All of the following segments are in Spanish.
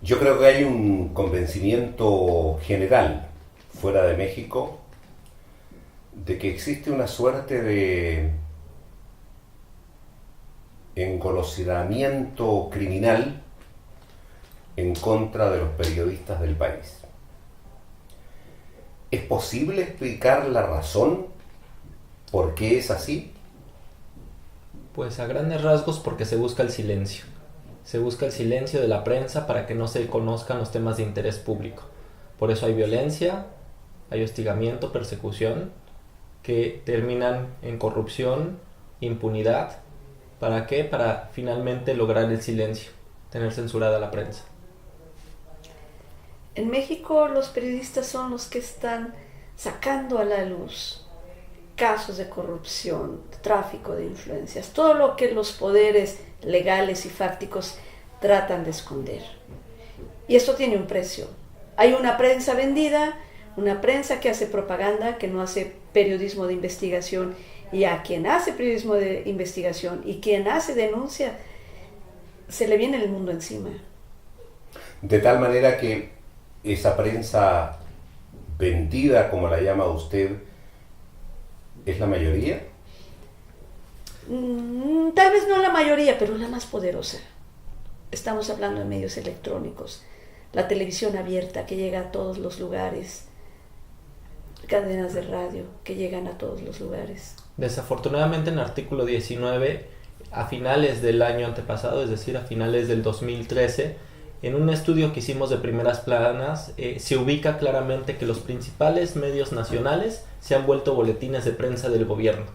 Yo creo que hay un convencimiento general fuera de México de que existe una suerte de engolosinamiento criminal en contra de los periodistas del país. ¿Es posible explicar la razón por qué es así? Pues a grandes rasgos porque se busca el silencio. Se busca el silencio de la prensa para que no se conozcan los temas de interés público. Por eso hay violencia, hay hostigamiento, persecución, que terminan en corrupción, impunidad. ¿Para qué? Para finalmente lograr el silencio, tener censurada la prensa. En México los periodistas son los que están sacando a la luz casos de corrupción, tráfico de influencias, todo lo que los poderes legales y fácticos tratan de esconder. Y esto tiene un precio. Hay una prensa vendida, una prensa que hace propaganda, que no hace periodismo de investigación, y a quien hace periodismo de investigación y quien hace denuncia, se le viene el mundo encima. De tal manera que esa prensa vendida, como la llama usted, ¿es la mayoría? Tal vez no la mayoría, pero la más poderosa. Estamos hablando de medios electrónicos, la televisión abierta que llega a todos los lugares, cadenas de radio que llegan a todos los lugares. Desafortunadamente en el artículo 19, a finales del año antepasado, es decir, a finales del 2013, en un estudio que hicimos de primeras planas, se ubica claramente que los principales medios nacionales se han vuelto boletines de prensa del gobierno.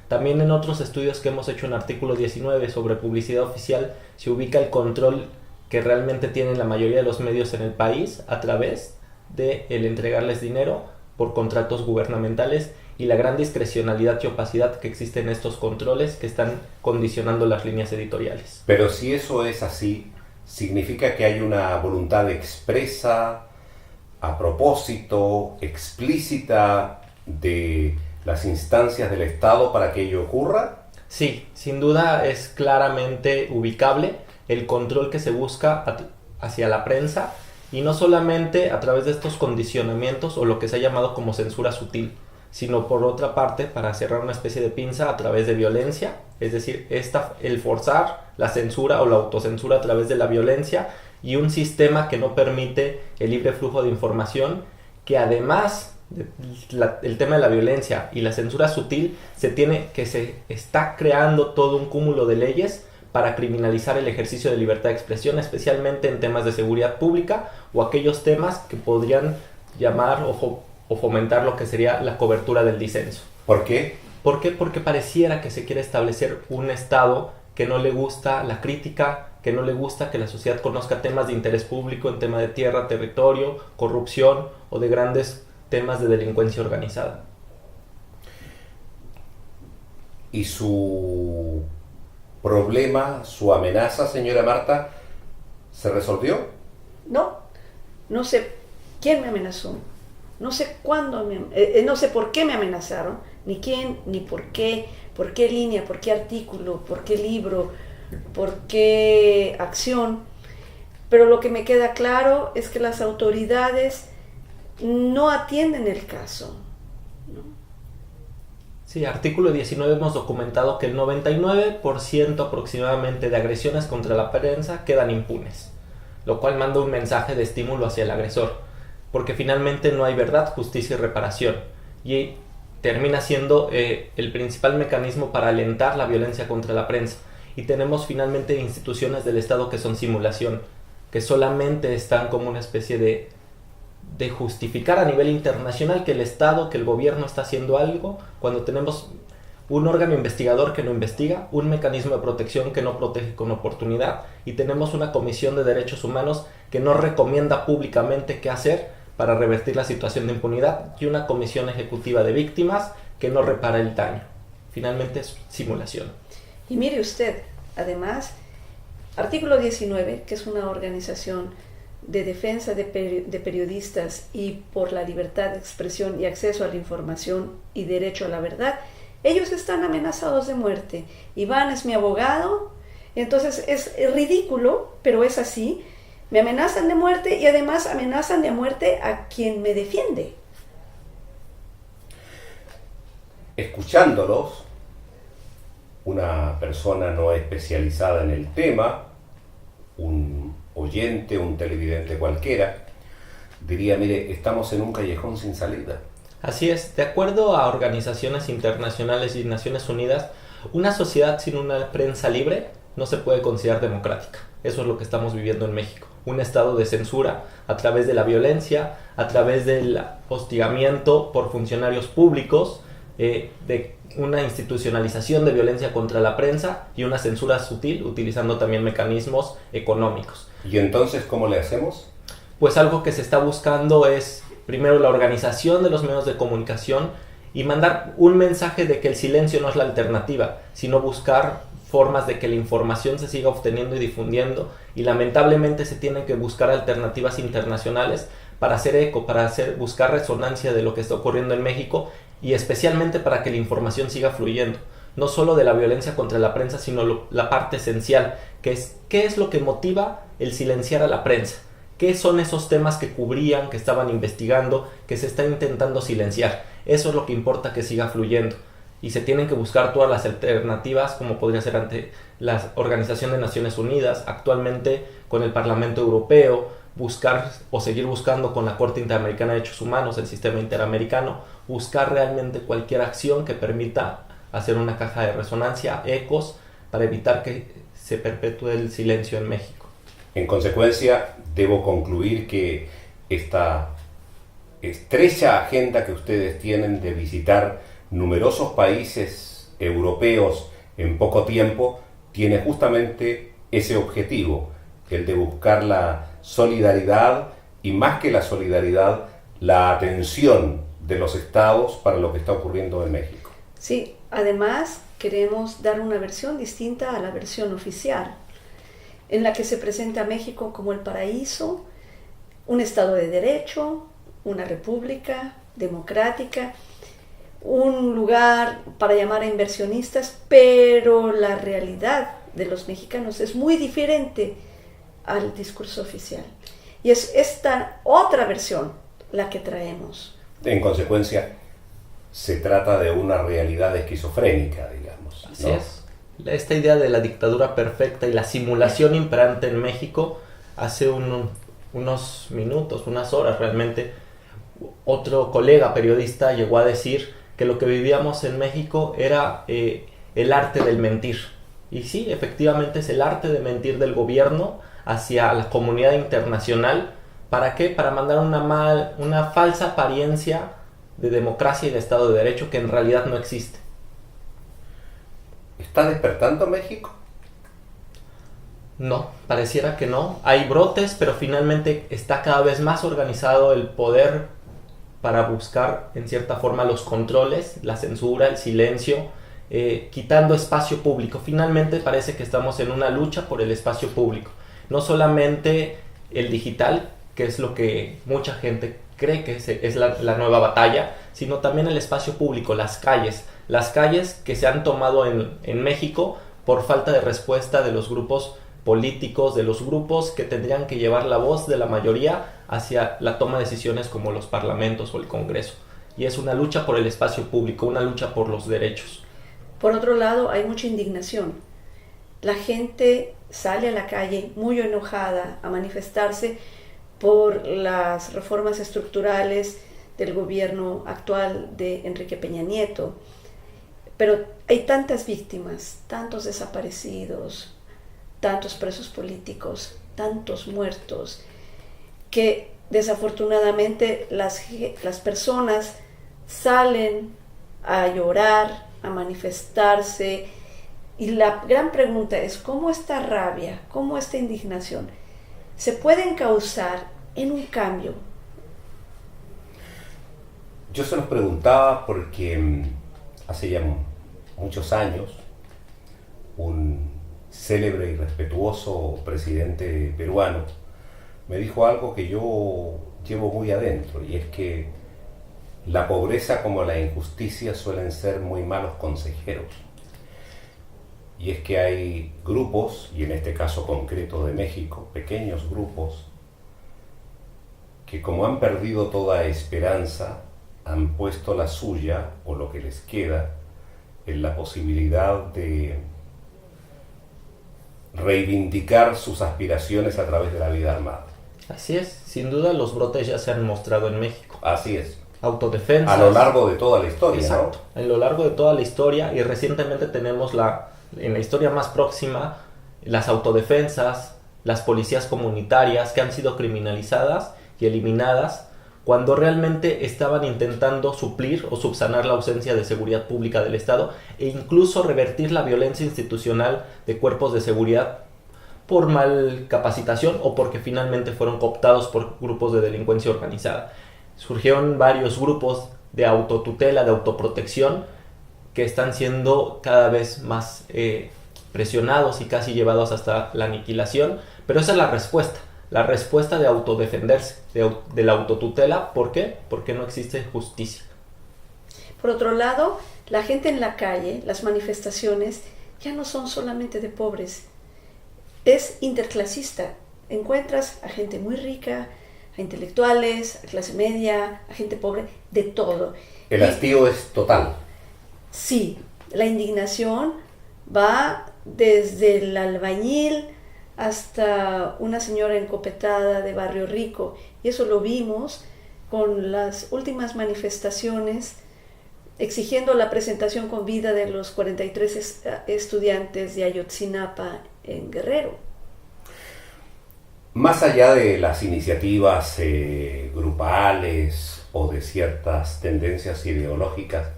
También en otros estudios que hemos hecho en artículo 19 sobre publicidad oficial, se ubica el control que realmente tienen la mayoría de los medios en el país a través de el entregarles dinero por contratos gubernamentales y la gran discrecionalidad y opacidad que existe en estos controles que están condicionando las líneas editoriales. Pero si eso es así, significa que hay una voluntad expresa, a propósito, explícita de las instancias del Estado para que ello ocurra. Sí, sin duda es claramente ubicable el control que se busca hacia la prensa, y no solamente a través de estos condicionamientos o lo que se ha llamado como censura sutil, sino por otra parte, para cerrar una especie de pinza, a través de violencia, es decir, el forzar la censura o la autocensura a través de la violencia, y un sistema que no permite el libre flujo de información, que además del tema de la violencia y la censura sutil, se está creando todo un cúmulo de leyes para criminalizar el ejercicio de libertad de expresión, especialmente en temas de seguridad pública o aquellos temas que podrían llamar o fomentar lo que sería la cobertura del disenso. ¿Por qué? ¿Por qué? Porque pareciera que se quiere establecer un Estado que no le gusta la crítica, que no le gusta que la sociedad conozca temas de interés público en tema de tierra, territorio, corrupción o de grandes temas de delincuencia organizada. ¿Y su problema, su amenaza, señora Marta, se resolvió? No sé quién me amenazó, no sé cuándo, no sé por qué me amenazaron, ni quién, ni por qué línea, por qué artículo, por qué libro, por qué acción. Pero lo que me queda claro es que las autoridades no atienden el caso, ¿no? Sí, artículo 19 hemos documentado que el 99% aproximadamente de agresiones contra la prensa quedan impunes, lo cual manda un mensaje de estímulo hacia el agresor, porque finalmente no hay verdad, justicia y reparación, y termina siendo el principal mecanismo para alentar la violencia contra la prensa. Y tenemos finalmente instituciones del Estado que son simulación, que solamente están como una especie de justificar a nivel internacional que el Estado, que el gobierno está haciendo algo, cuando tenemos un órgano investigador que no investiga, un mecanismo de protección que no protege con oportunidad, y tenemos una comisión de derechos humanos que no recomienda públicamente qué hacer para revertir la situación de impunidad, y una comisión ejecutiva de víctimas que no repara el daño. Finalmente es simulación. Y mire usted, además, artículo 19, que es una organización de defensa de periodistas y por la libertad de expresión y acceso a la información y derecho a la verdad, ellos están amenazados de muerte. Iván es mi abogado, entonces es ridículo, pero es así, Me amenazan de muerte y además amenazan de muerte a quien me defiende. Escuchándolos, una persona no especializada en el tema, un oyente, un televidente cualquiera, diría, mire, estamos en un callejón sin salida. Así es, de acuerdo a organizaciones internacionales y Naciones Unidas, una sociedad sin una prensa libre no se puede considerar democrática. Eso es lo que estamos viviendo en México. Un estado de censura a través de la violencia, a través del hostigamiento por funcionarios públicos, de una institucionalización de violencia contra la prensa y una censura sutil utilizando también mecanismos económicos. ¿Y entonces cómo le hacemos? Pues algo que se está buscando es primero la organización de los medios de comunicación y mandar un mensaje de que el silencio no es la alternativa, sino buscar formas de que la información se siga obteniendo y difundiendo, y lamentablemente se tienen que buscar alternativas internacionales para hacer eco, buscar resonancia de lo que está ocurriendo en México, y especialmente para que la información siga fluyendo, no solo de la violencia contra la prensa, sino la parte esencial, que es qué es lo que motiva el silenciar a la prensa, qué son esos temas que cubrían, que estaban investigando, que se está intentando silenciar. Eso es lo que importa que siga fluyendo, y se tienen que buscar todas las alternativas, como podría ser ante la Organización de Naciones Unidas, actualmente con el Parlamento Europeo, buscar o seguir buscando con la Corte Interamericana de Derechos Humanos, el sistema interamericano, buscar realmente cualquier acción que permita hacer una caja de resonancia, ecos, para evitar que se perpetúe el silencio en México. En consecuencia, debo concluir que esta estrecha agenda que ustedes tienen de visitar numerosos países europeos en poco tiempo tiene justamente ese objetivo, el de buscar la solidaridad y, más que la solidaridad, la atención de los estados para lo que está ocurriendo en México. Sí, además queremos dar una versión distinta a la versión oficial, en la que se presenta a México como el paraíso, un estado de derecho, una república democrática, un lugar para llamar a inversionistas, pero la realidad de los mexicanos es muy diferente al discurso oficial. Y es esta otra versión la que traemos. En consecuencia, se trata de una realidad esquizofrénica, digamos, ¿no? Así es. Esta idea de la dictadura perfecta y la simulación imperante en México, hace unos minutos, unas horas realmente, otro colega periodista llegó a decir que lo que vivíamos en México era el arte del mentir. Y sí, efectivamente es el arte de mentir del gobierno hacia la comunidad internacional. ¿Para qué? Para mandar una falsa apariencia de democracia y de Estado de Derecho que en realidad no existe. ¿Está despertando México? No, pareciera que no. Hay brotes, pero finalmente está cada vez más organizado el poder para buscar en cierta forma los controles, la censura, el silencio, quitando espacio público. Finalmente parece que estamos en una lucha por el espacio público. No solamente el digital, que es lo que mucha gente cree que es la nueva batalla, sino también el espacio público, las calles que se han tomado en México por falta de respuesta de los grupos políticos, de los grupos que tendrían que llevar la voz de la mayoría hacia la toma de decisiones como los parlamentos o el Congreso. Y es una lucha por el espacio público, una lucha por los derechos. Por otro lado, hay mucha indignación. La gente sale a la calle muy enojada a manifestarse por las reformas estructurales del gobierno actual de Enrique Peña Nieto. Pero hay tantas víctimas, tantos desaparecidos, tantos presos políticos, tantos muertos, que desafortunadamente las personas salen a llorar, a manifestarse, y la gran pregunta es cómo esta rabia, cómo esta indignación se pueden causar en un cambio. Yo se los preguntaba porque hace ya muchos años un célebre y respetuoso presidente peruano me dijo algo que yo llevo muy adentro, y es que la pobreza como la injusticia suelen ser muy malos consejeros. y es que hay grupos, y en este caso concreto de México, pequeños grupos, que como han perdido toda esperanza, han puesto la suya, o lo que les queda, en la posibilidad de reivindicar sus aspiraciones a través de la vida armada. Así es, sin duda los brotes ya se han mostrado en México. Así es. Autodefensas. A lo largo de toda la historia, exacto, ¿no? A lo largo de toda la historia, y recientemente tenemos en la historia más próxima, las autodefensas, las policías comunitarias que han sido criminalizadas y eliminadas cuando realmente estaban intentando suplir o subsanar la ausencia de seguridad pública del Estado e incluso revertir la violencia institucional de cuerpos de seguridad por mal capacitación o porque finalmente fueron cooptados por grupos de delincuencia organizada. Surgieron varios grupos de autotutela, de autoprotección, que están siendo cada vez más presionados y casi llevados hasta la aniquilación, pero esa es la respuesta de autodefenderse, de la autotutela. ¿Por qué? Porque no existe justicia. Por otro lado, la gente en la calle, las manifestaciones, ya no son solamente de pobres, es interclasista. Encuentras a gente muy rica, a intelectuales, a clase media, a gente pobre, de todo. El hastío es total. Sí, la indignación va desde el albañil hasta una señora encopetada de Barrio Rico, y eso lo vimos con las últimas manifestaciones exigiendo la presentación con vida de los 43 estudiantes de Ayotzinapa en Guerrero. Más allá de las iniciativas grupales o de ciertas tendencias ideológicas,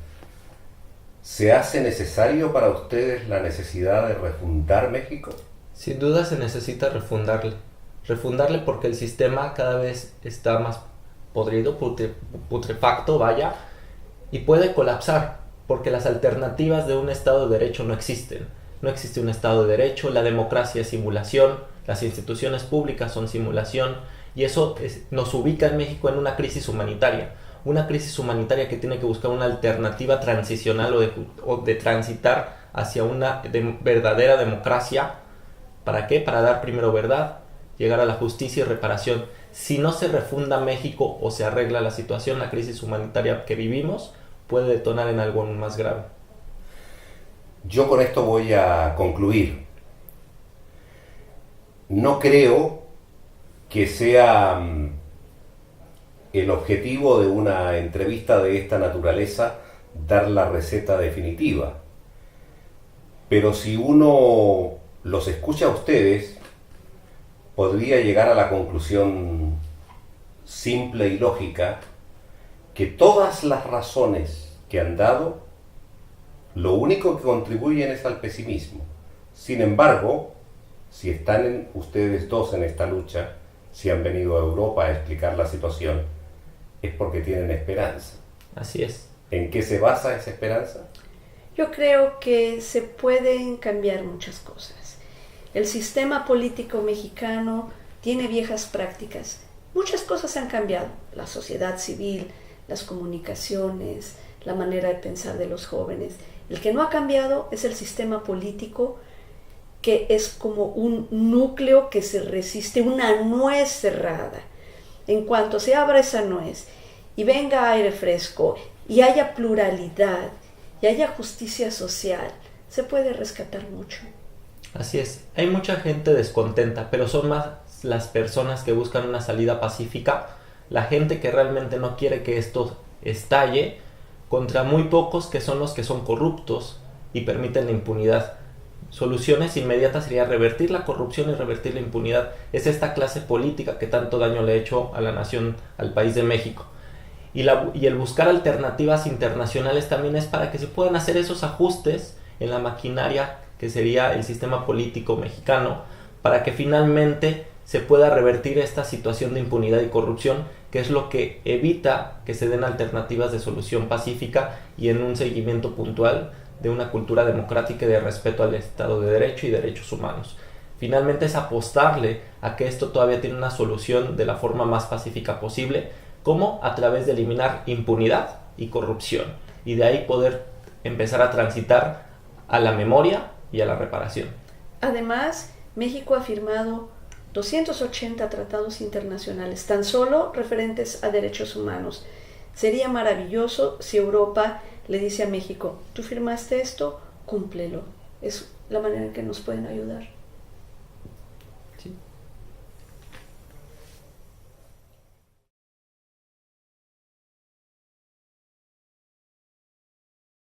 ¿se hace necesario para ustedes la necesidad de refundar México? Sin duda se necesita refundarle porque el sistema cada vez está más podrido, putrefacto, vaya, y puede colapsar porque las alternativas de un Estado de Derecho no existen. No existe un Estado de Derecho, la democracia es simulación, las instituciones públicas son simulación, y eso nos ubica en México en una crisis humanitaria que tiene que buscar una alternativa transicional o de transitar hacia una verdadera democracia. ¿Para qué? Para dar primero verdad, llegar a la justicia y reparación. Si no se refunda México o se arregla la situación, la crisis humanitaria que vivimos puede detonar en algo más grave. Yo con esto voy a concluir. No creo que sea el objetivo de una entrevista de esta naturaleza dar la receta definitiva. Pero si uno los escucha a ustedes, podría llegar a la conclusión simple y lógica que todas las razones que han dado, lo único que contribuyen es al pesimismo. Sin embargo, si están ustedes dos en esta lucha, si han venido a Europa a explicar la situación, es porque tienen esperanza. Así es. ¿En qué se basa esa esperanza? Yo creo que se pueden cambiar muchas cosas. El sistema político mexicano tiene viejas prácticas. Muchas cosas han cambiado. La sociedad civil, las comunicaciones, la manera de pensar de los jóvenes. El que no ha cambiado es el sistema político, que es como un núcleo que se resiste, una nuez cerrada. En cuanto se abra esa nuez y venga aire fresco y haya pluralidad y haya justicia social, se puede rescatar mucho. Así es, hay mucha gente descontenta, pero son más las personas que buscan una salida pacífica, la gente que realmente no quiere que esto estalle, contra muy pocos que son los que son corruptos y permiten la impunidad. Soluciones inmediatas sería revertir la corrupción y revertir la impunidad. Es esta clase política que tanto daño le ha hecho a la nación, al país de México. Y el buscar alternativas internacionales también es para que se puedan hacer esos ajustes en la maquinaria que sería el sistema político mexicano, para que finalmente se pueda revertir esta situación de impunidad y corrupción, que es lo que evita que se den alternativas de solución pacífica y en un seguimiento puntual de una cultura democrática y de respeto al Estado de Derecho y derechos humanos. Finalmente es apostarle a que esto todavía tiene una solución de la forma más pacífica posible, como a través de eliminar impunidad y corrupción, y de ahí poder empezar a transitar a la memoria y a la reparación. Además, México ha firmado 280 tratados internacionales, tan solo referentes a derechos humanos. Sería maravilloso si Europa le dice a México, tú firmaste esto, cúmplelo. Es la manera en que nos pueden ayudar.